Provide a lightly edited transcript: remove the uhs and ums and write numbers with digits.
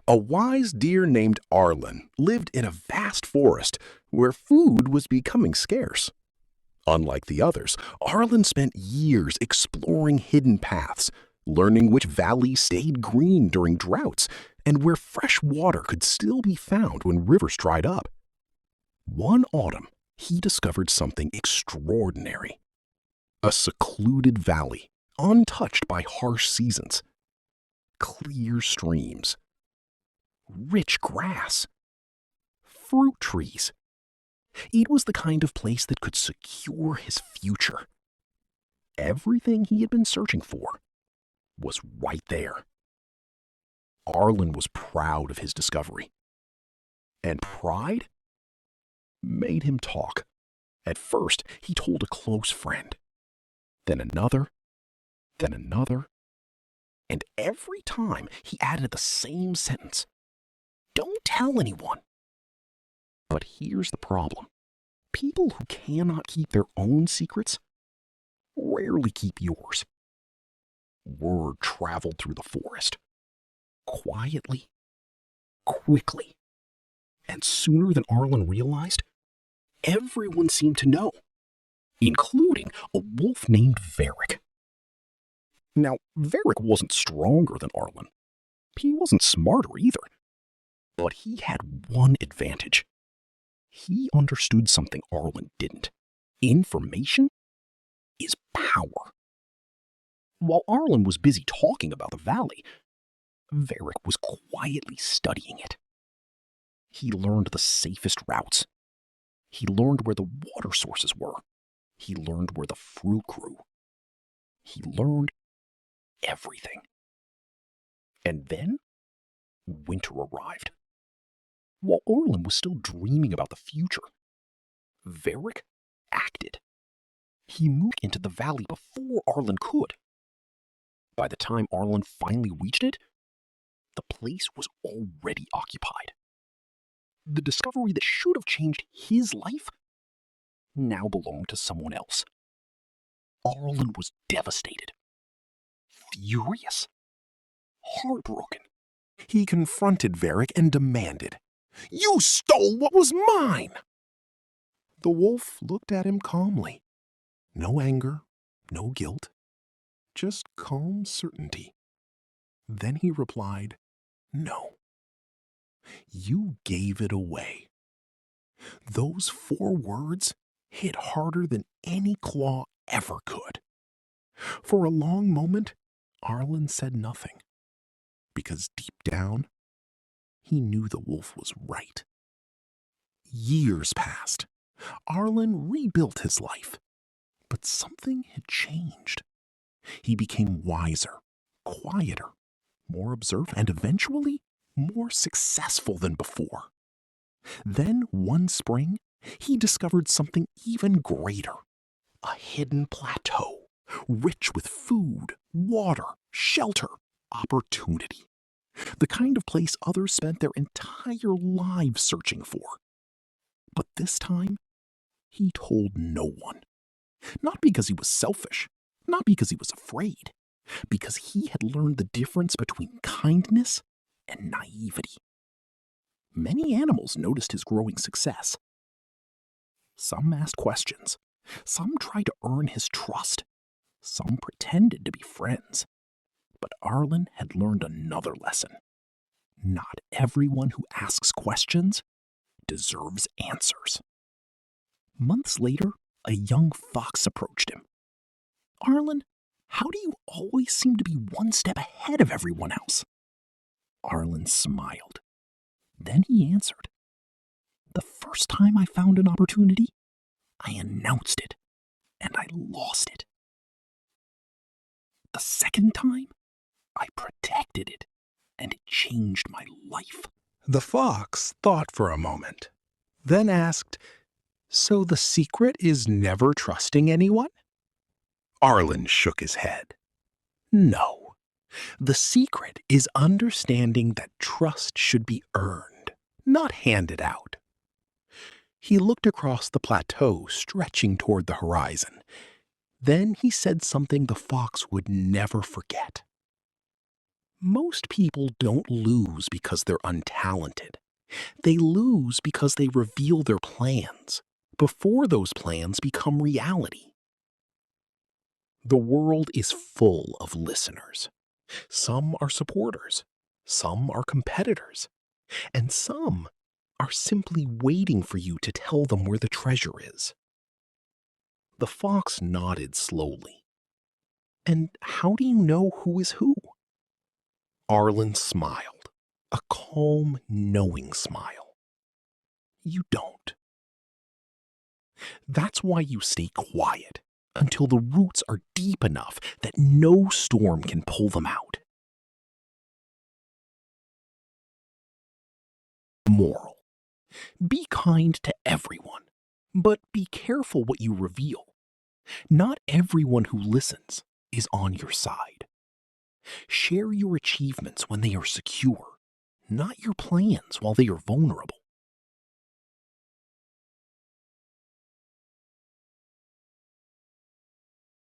A wise deer named Arlen lived in a vast forest where food was becoming scarce. Unlike the others, Arlen spent years exploring hidden paths, learning which valleys stayed green during droughts and where fresh water could still be found when rivers dried up. One autumn, he discovered something extraordinary. A secluded valley, untouched by harsh seasons. Clear streams, rich grass, fruit trees. It was the kind of place that could secure his future. Everything he had been searching for was right there. Arlen was proud of his discovery. And pride made him talk. At first, he told a close friend, then another, and every time he added the same sentence, "Don't tell anyone." But here's the problem. People who cannot keep their own secrets rarely keep yours. Word traveled through the forest, quietly, quickly, and sooner than Arlen realized, everyone seemed to know, including a wolf named Varric. Now, Varric wasn't stronger than Arlen. He wasn't smarter either. But he had one advantage. He understood something Arlen didn't. Information is power. While Arlen was busy talking about the valley, Varric was quietly studying it. He learned the safest routes. He learned where the water sources were. He learned where the fruit grew. He learned everything. And then winter arrived. While Arlen was still dreaming about the future, Varric acted. He moved into the valley before Arlen could. By the time Arlen finally reached it, the place was already occupied. The discovery that should have changed his life now belonged to someone else. Arlen was devastated, furious, heartbroken. He confronted Varric and demanded, "You stole what was mine!" The wolf looked at him calmly. No anger, no guilt, just calm certainty. Then he replied, "No. You gave it away." Those 4 words hit harder than any claw ever could. For a long moment, Arlen said nothing, because deep down, he knew the wolf was right. Years passed. Arlen rebuilt his life, but something had changed. He became wiser, quieter, more observant, and eventually more successful than before. Then, one spring, he discovered something even greater. A hidden plateau, rich with food, water, shelter, opportunity. The kind of place others spent their entire lives searching for. But this time, he told no one. Not because he was selfish, not because he was afraid, because he had learned the difference between kindness and naivety. Many animals noticed his growing success. Some asked questions. Some tried to earn his trust. Some pretended to be friends. But Arlen had learned another lesson. Not everyone who asks questions deserves answers. Months later, a young fox approached him. "Arlen, how do you always seem to be one step ahead of everyone else?" Arlen smiled. Then he answered, "The first time I found an opportunity, I announced it, and I lost it. The second time, I protected it, and it changed my life." The fox thought for a moment, then asked, "So the secret is never trusting anyone?" Arlen shook his head. "No. The secret is understanding that trust should be earned, not handed out." He looked across the plateau stretching toward the horizon. Then he said something the fox would never forget. Most people don't lose because they're untalented. They lose because they reveal their plans before those plans become reality. The world is full of listeners. Some are supporters, some are competitors, and some are simply waiting for you to tell them where the treasure is. The fox nodded slowly. And how do you know who is who? Arlen smiled, a calm, knowing smile. You don't. That's why you stay quiet until the roots are deep enough that no storm can pull them out. Moral: be kind to everyone, but be careful what you reveal. Not everyone who listens is on your side. Share your achievements when they are secure, not your plans while they are vulnerable.